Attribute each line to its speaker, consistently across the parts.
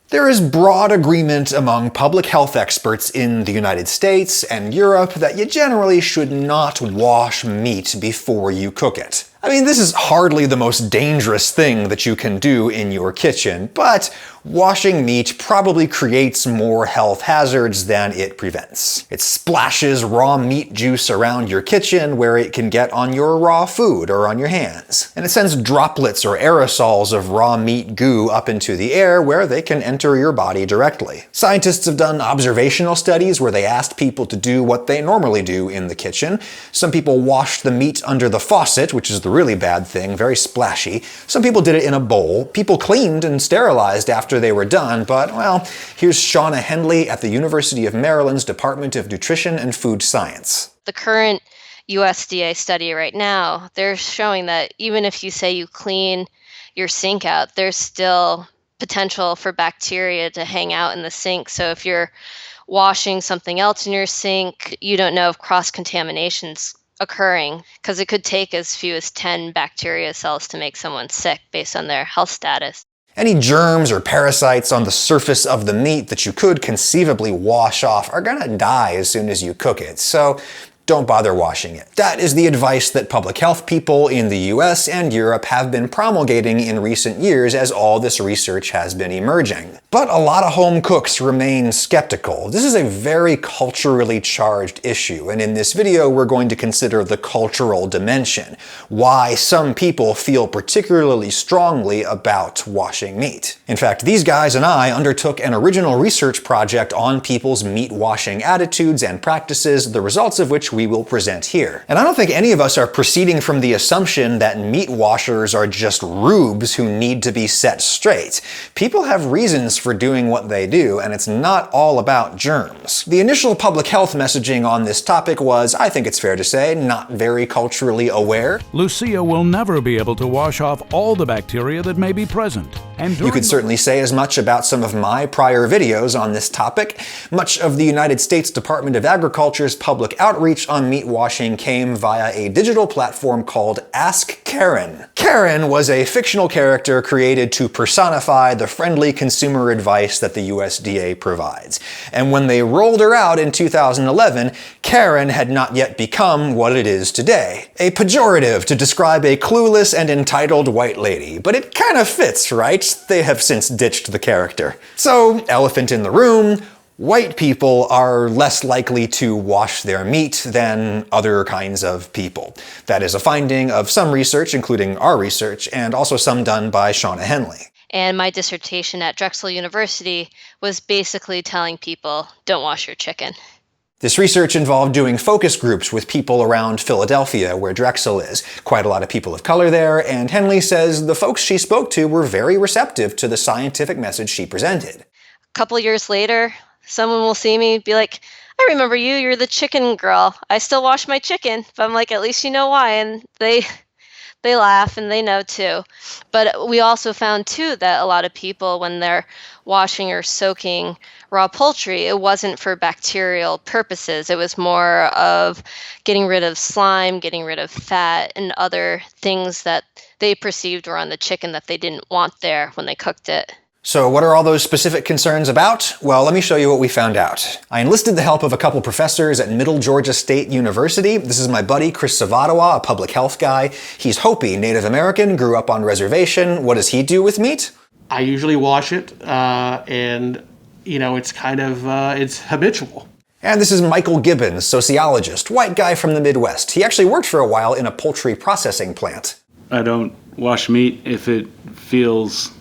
Speaker 1: There is broad agreement among public health experts in the United States and Europe that you generally should not wash meat before you cook it. I mean, this is hardly the most dangerous thing that you can do in your kitchen, but washing meat probably creates more health hazards than it prevents. It splashes raw meat juice around your kitchen where it can get on your raw food or on your hands. And it sends droplets or aerosols of raw meat goo up into the air where they can enter your body directly. Scientists have done observational studies where they asked people to do what they normally do in the kitchen. Some people washed the meat under the faucet, which is the really bad thing, very splashy. Some people did it in a bowl. People cleaned and sterilized after they were done, but, well, here's Shauna Henley at the University of Maryland's Department of Nutrition and Food Science.
Speaker 2: The current USDA study right now, they're showing that even if you say you clean your sink out, there's still potential for bacteria to hang out in the sink. So if you're washing something else in your sink, you don't know if cross-contamination's occurring, because it could take as few as 10 bacteria cells to make someone sick based on their health status.
Speaker 1: Any germs or parasites on the surface of the meat that you could conceivably wash off are gonna die as soon as you cook it, so don't bother washing it. That is the advice that public health people in the US and Europe have been promulgating in recent years as all this research has been emerging. But a lot of home cooks remain skeptical. This is a very culturally charged issue, and in this video we're going to consider the cultural dimension, why some people feel particularly strongly about washing meat. In fact, these guys and I undertook an original research project on people's meat washing attitudes and practices, the results of which we will present here. And I don't think any of us are proceeding from the assumption that meat washers are just rubes who need to be set straight. People have reasons for doing what they do, and it's not all about germs. The initial public health messaging on this topic was, I think it's fair to say, not very culturally aware.
Speaker 3: Lucia will never be able to wash off all the bacteria that may be present. And
Speaker 1: you could certainly say as much about some of my prior videos on this topic. Much of the United States Department of Agriculture's public outreach on meat washing came via a digital platform called Ask Karen. Karen was a fictional character created to personify the friendly consumer advice that the USDA provides. And when they rolled her out in 2011, Karen had not yet become what it is today. A pejorative to describe a clueless and entitled white lady. But it kind of fits, right? They have since ditched the character. So, elephant in the room, white people are less likely to wash their meat than other kinds of people. That is a finding of some research, including our research, and also some done by Shauna Henley.
Speaker 2: And my dissertation at Drexel University was basically telling people, don't wash your chicken.
Speaker 1: This research involved doing focus groups with people around Philadelphia, where Drexel is. Quite a lot of people of color there, and Henley says the folks she spoke to were very receptive to the scientific message she presented.
Speaker 2: A couple years later, someone will see me, be like, I remember you, you're the chicken girl. I still wash my chicken. But I'm like, at least you know why. And they laugh and they know too. But we also found too that a lot of people, when they're washing or soaking raw poultry, it wasn't for bacterial purposes. It was more of getting rid of slime, getting rid of fat, and other things that they perceived were on the chicken that they didn't want there when they cooked it.
Speaker 1: So what are all those specific concerns about? Well, let me show you what we found out. I enlisted the help of a couple professors at Middle Georgia State University. This is my buddy Chris Savadawa, a public health guy. He's Hopi, Native American, grew up on reservation. What does he do with meat?
Speaker 4: I usually wash it, and it's kind of, it's habitual.
Speaker 1: And this is Michael Gibbons, sociologist, white guy from the Midwest. He actually worked for a while in a poultry processing plant.
Speaker 5: I don't wash meat if it feels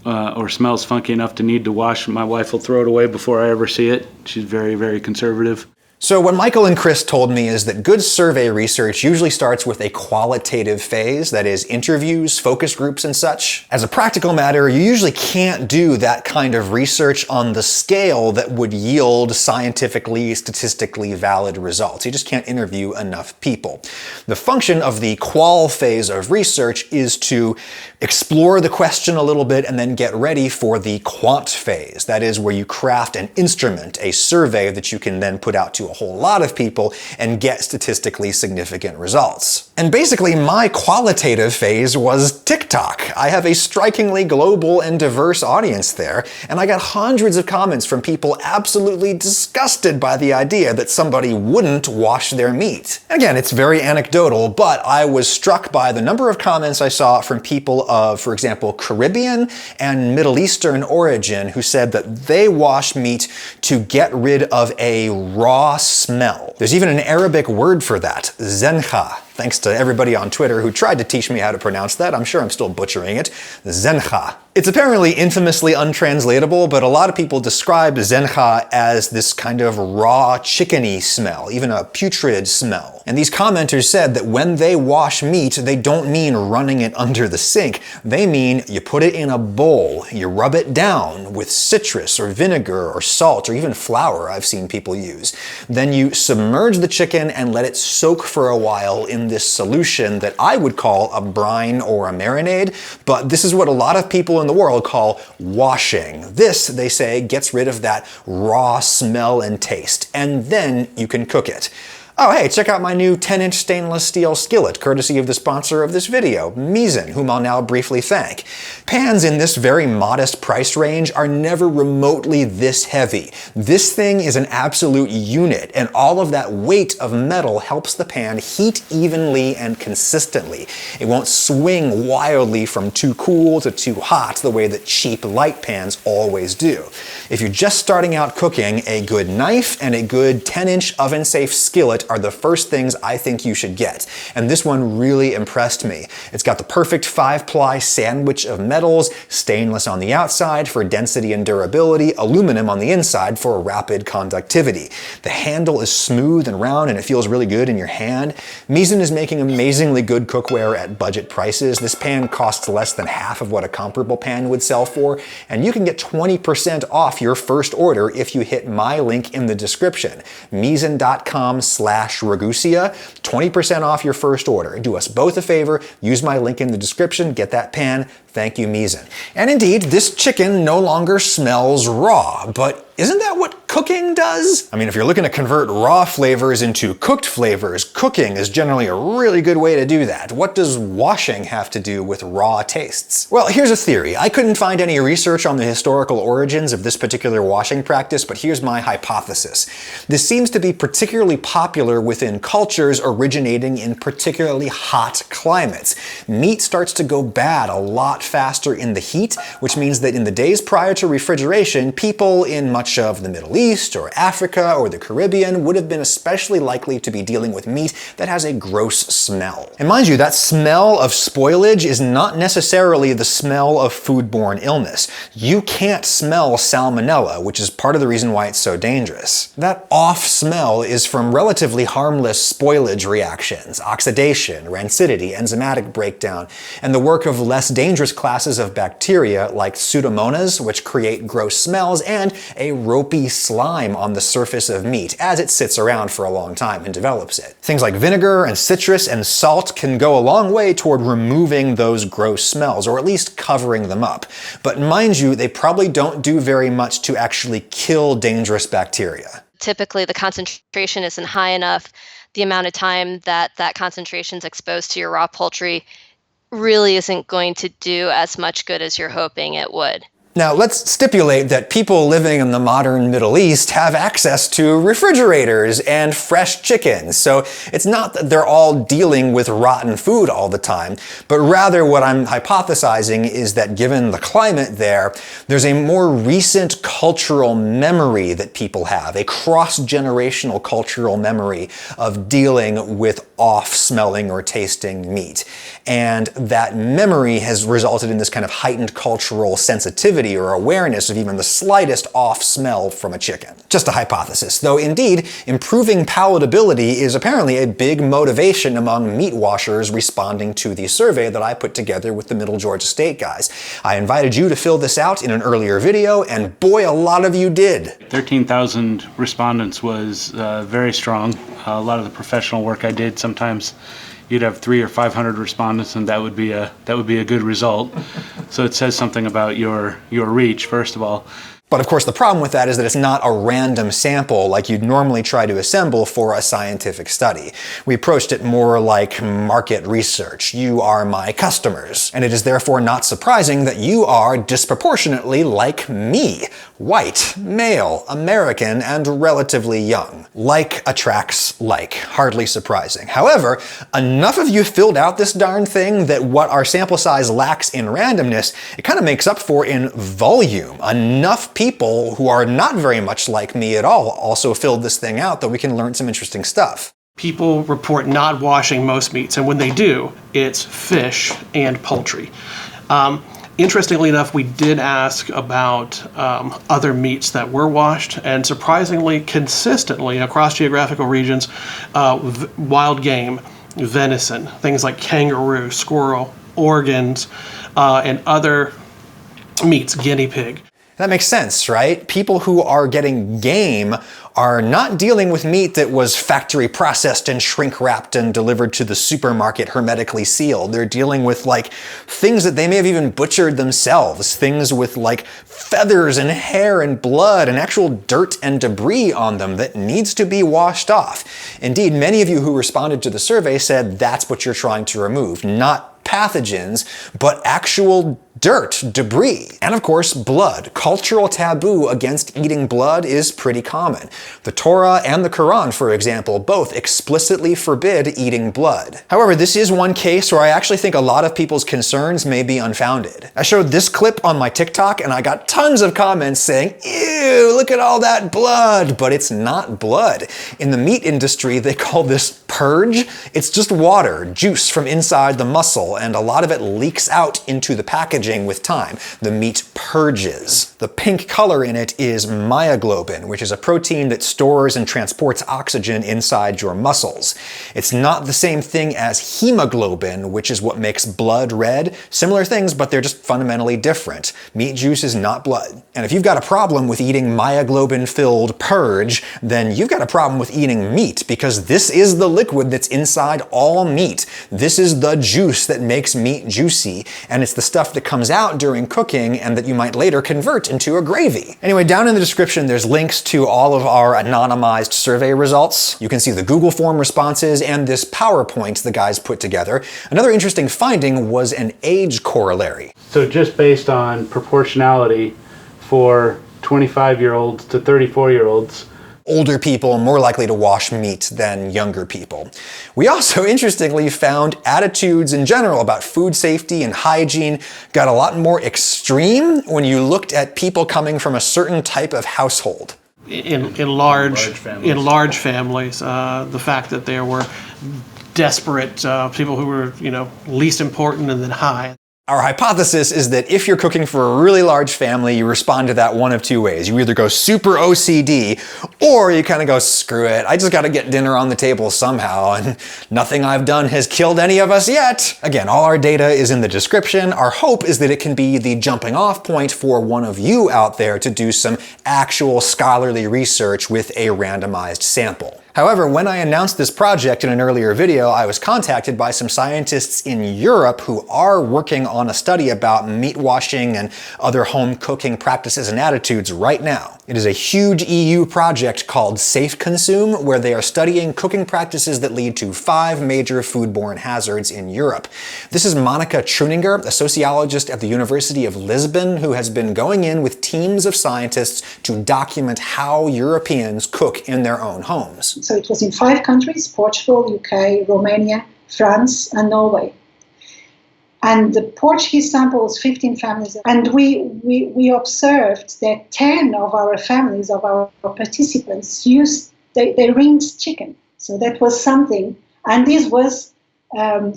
Speaker 5: or smells funky enough to need to wash. My wife will throw it away before I ever see it. She's very, very conservative.
Speaker 1: So what Michael and Chris told me is that good survey research usually starts with a qualitative phase, that is interviews, focus groups, and such. As a practical matter, you usually can't do that kind of research on the scale that would yield scientifically, statistically valid results. You just can't interview enough people. The function of the qual phase of research is to explore the question a little bit and then get ready for the quant phase. That is where you craft an instrument, a survey that you can then put out to to a whole lot of people and get statistically significant results. And basically, my qualitative phase was TikTok. I have a strikingly global and diverse audience there, and I got hundreds of comments from people absolutely disgusted by the idea that somebody wouldn't wash their meat. And again, it's very anecdotal, but I was struck by the number of comments I saw from people of, for example, Caribbean and Middle Eastern origin who said that they wash meat to get rid of a raw smell. There's even an Arabic word for that, zencha. Thanks to everybody on Twitter who tried to teach me how to pronounce that. I'm sure I'm still butchering it. Zencha. It's apparently infamously untranslatable, but a lot of people describe zencha as this kind of raw chickeny smell, even a putrid smell. And these commenters said that when they wash meat, they don't mean running it under the sink. They mean you put it in a bowl, you rub it down with citrus or vinegar or salt or even flour I've seen people use. Then you submerge the chicken and let it soak for a while in this solution that I would call a brine or a marinade, but this is what a lot of people in the world call washing. This, they say, gets rid of that raw smell and taste, and then you can cook it. Oh hey, check out my new 10-inch stainless steel skillet, courtesy of the sponsor of this video, Misen, whom I'll now briefly thank. Pans in this very modest price range are never remotely this heavy. This thing is an absolute unit, and all of that weight of metal helps the pan heat evenly and consistently. It won't swing wildly from too cool to too hot the way that cheap light pans always do. If you're just starting out cooking, a good knife and a good 10-inch oven-safe skillet are the first things I think you should get. And this one really impressed me. It's got the perfect 5-ply sandwich of metals, stainless on the outside for density and durability, aluminum on the inside for rapid conductivity. The handle is smooth and round and it feels really good in your hand. Misen is making amazingly good cookware at budget prices. This pan costs less than half of what a comparable pan would sell for, and you can get 20% off your first order if you hit my link in the description, misen.com/Ragusia, 20% off your first order. Do us both a favor, use my link in the description, get that pan. Thank you, Misen. And indeed, this chicken no longer smells raw, but isn't that what cooking does? I mean, if you're looking to convert raw flavors into cooked flavors, cooking is generally a really good way to do that. What does washing have to do with raw tastes? Well, here's a theory. I couldn't find any research on the historical origins of this particular washing practice, but here's my hypothesis. This seems to be particularly popular within cultures originating in particularly hot climates. Meat starts to go bad a lot faster in the heat, which means that in the days prior to refrigeration, people in much of the Middle East or Africa or the Caribbean would have been especially likely to be dealing with meat that has a gross smell. And mind you, that smell of spoilage is not necessarily the smell of foodborne illness. You can't smell salmonella, which is part of the reason why it's so dangerous. That off smell is from relatively harmless spoilage reactions, oxidation, rancidity, enzymatic breakdown, and the work of less dangerous classes of bacteria like Pseudomonas, which create gross smells, and a ropey slime on the surface of meat as it sits around for a long time and develops it. Things like vinegar and citrus and salt can go a long way toward removing those gross smells, or at least covering them up. But mind you, they probably don't do very much to actually kill dangerous bacteria.
Speaker 2: Typically, the concentration isn't high enough. The amount of time that that concentration is exposed to your raw poultry really isn't going to do as much good as you're hoping it would.
Speaker 1: Now, let's stipulate that people living in the modern Middle East have access to refrigerators and fresh chicken, so it's not that they're all dealing with rotten food all the time, but rather what I'm hypothesizing is that given the climate there, there's a more recent cultural memory that people have, a cross-generational cultural memory of dealing with off-smelling or tasting meat. And that memory has resulted in this kind of heightened cultural sensitivity or awareness of even the slightest off smell from a chicken. Just a hypothesis, though indeed, improving palatability is apparently a big motivation among meat washers responding to the survey that I put together with the Middle Georgia State guys. I invited you to fill this out in an earlier video, and boy, a lot of you did.
Speaker 5: 13,000 respondents was very strong. A lot of the professional work I did, sometimes you'd have 300 or 500 respondents, and that would be a good result. So it says something about your reach, first of all.
Speaker 1: But of course the problem with that is that it's not a random sample like you'd normally try to assemble for a scientific study. We approached it more like market research. You are my customers. And it is therefore not surprising that you are disproportionately like me. White, male, American, and relatively young. Like attracts like. Hardly surprising. However, enough of you filled out this darn thing that what our sample size lacks in randomness, it kind of makes up for in volume. Enough people who are not very much like me at all also filled this thing out that we can learn some interesting stuff.
Speaker 4: People report not washing most meats, and when they do, it's fish and poultry. Interestingly enough, we did ask about other meats that were washed, and surprisingly, consistently across geographical regions, wild game, venison, things like kangaroo, squirrel, organs, and other meats, guinea pig.
Speaker 1: That makes sense, right? People who are getting game are not dealing with meat that was factory processed and shrink wrapped and delivered to the supermarket hermetically sealed. They're dealing with like things that they may have even butchered themselves, things with like feathers and hair and blood and actual dirt and debris on them that needs to be washed off. Indeed, many of you who responded to the survey said that's what you're trying to remove, not pathogens, but actual dirt, debris, and of course blood. Cultural taboo against eating blood is pretty common. The Torah and the Quran, for example, both explicitly forbid eating blood. However, this is one case where I actually think a lot of people's concerns may be unfounded. I showed this clip on my TikTok and I got tons of comments saying, ew, look at all that blood, but it's not blood. In the meat industry, they call this purge. It's just water, juice from inside the muscle, and a lot of it leaks out into the packaging with time. The meat purges. The pink color in it is myoglobin, which is a protein that stores and transports oxygen inside your muscles. It's not the same thing as hemoglobin, which is what makes blood red. Similar things, but they're just fundamentally different. Meat juice is not blood. And if you've got a problem with eating myoglobin-filled purge, then you've got a problem with eating meat, because this is the liquid that's inside all meat. This is the juice that makes meat juicy, and it's the stuff that comes out during cooking and that you might later convert into a gravy. Anyway, down in the description there's links to all of our anonymized survey results. You can see the Google form responses and this PowerPoint the guys put together. Another interesting finding was an age corollary.
Speaker 5: So just based on proportionality for 25-year-olds to 34-year-olds,
Speaker 1: older people more likely to wash meat than younger people. We also interestingly found attitudes in general about food safety and hygiene got a lot more extreme when you looked at people coming from a certain type of household.
Speaker 4: In large families, the fact that there were desperate people who were, least important and then high.
Speaker 1: Our hypothesis is that if you're cooking for a really large family, you respond to that one of two ways. You either go super OCD, or you kind of go, screw it, I just gotta get dinner on the table somehow, and nothing I've done has killed any of us yet. Again, all our data is in the description. Our hope is that it can be the jumping off point for one of you out there to do some actual scholarly research with a randomized sample. However, when I announced this project in an earlier video, I was contacted by some scientists in Europe who are working on a study about meat washing and other home cooking practices and attitudes right now. It is a huge EU project called Safe Consume, where they are studying cooking practices that lead to 5 major foodborne hazards in Europe. This is Monica Truninger, a sociologist at the University of Lisbon, who has been going in with teams of scientists to document how Europeans cook in their own homes.
Speaker 6: So it was in 5 countries: Portugal, UK, Romania, France, and Norway. And the Portuguese sample was 15 families. And we observed that 10 of our families, of our participants, they rinsed chicken. So that was something. And this was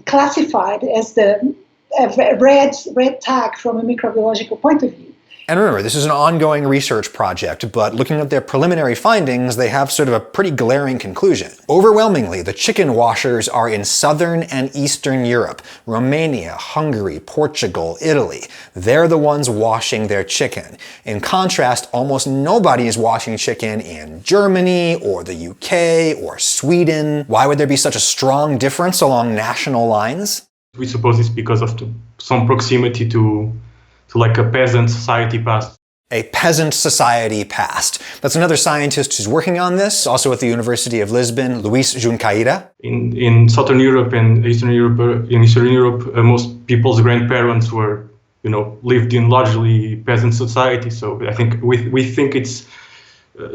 Speaker 6: classified as the red tag from a microbiological point of view.
Speaker 1: And remember, this is an ongoing research project, but looking at their preliminary findings, they have sort of a pretty glaring conclusion. Overwhelmingly, the chicken washers are in Southern and Eastern Europe, Romania, Hungary, Portugal, Italy. They're the ones washing their chicken. In contrast, almost nobody is washing chicken in Germany or the UK or Sweden. Why would there be such a strong difference along national lines?
Speaker 7: We suppose it's because of some proximity to like a peasant society past.
Speaker 1: A peasant society past. That's another scientist who's working on this, also at the University of Lisbon, Luis Junqueira.
Speaker 7: In Southern Europe and Eastern Europe, most people's grandparents were, lived in largely peasant society. So I think we think it's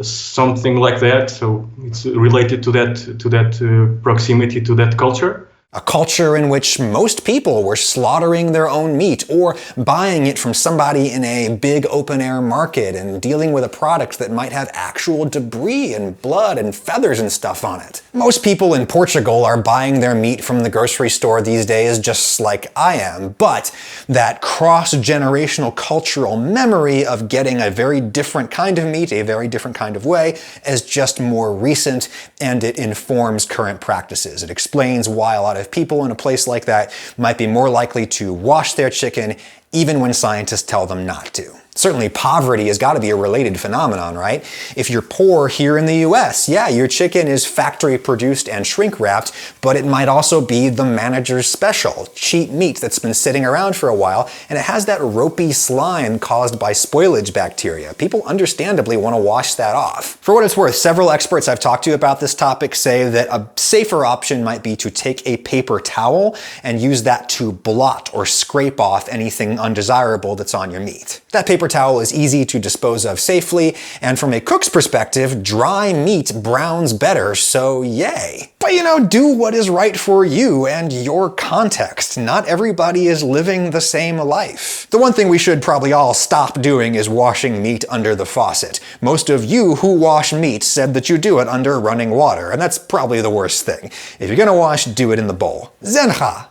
Speaker 7: something like that. So it's related to that proximity to that culture.
Speaker 1: A culture in which most people were slaughtering their own meat or buying it from somebody in a big open-air market and dealing with a product that might have actual debris and blood and feathers and stuff on it. Most people in Portugal are buying their meat from the grocery store these days just like I am, but that cross-generational cultural memory of getting a very different kind of meat, a very different kind of way, is just more recent, and it informs current practices. It explains why a lot of people in a place like that might be more likely to wash their chicken even when scientists tell them not to. Certainly poverty has got to be a related phenomenon, right? If you're poor here in the US, yeah, your chicken is factory produced and shrink wrapped, but it might also be the manager's special, cheap meat that's been sitting around for a while, and it has that ropey slime caused by spoilage bacteria. People understandably want to wash that off. For what it's worth, several experts I've talked to about this topic say that a safer option might be to take a paper towel and use that to blot or scrape off anything undesirable that's on your meat. That paper towel is easy to dispose of safely, and from a cook's perspective, dry meat browns better, so yay. But do what is right for you and your context. Not everybody is living the same life. The one thing we should probably all stop doing is washing meat under the faucet. Most of you who wash meat said that you do it under running water, and that's probably the worst thing. If you're gonna wash, do it in the bowl. Zencha!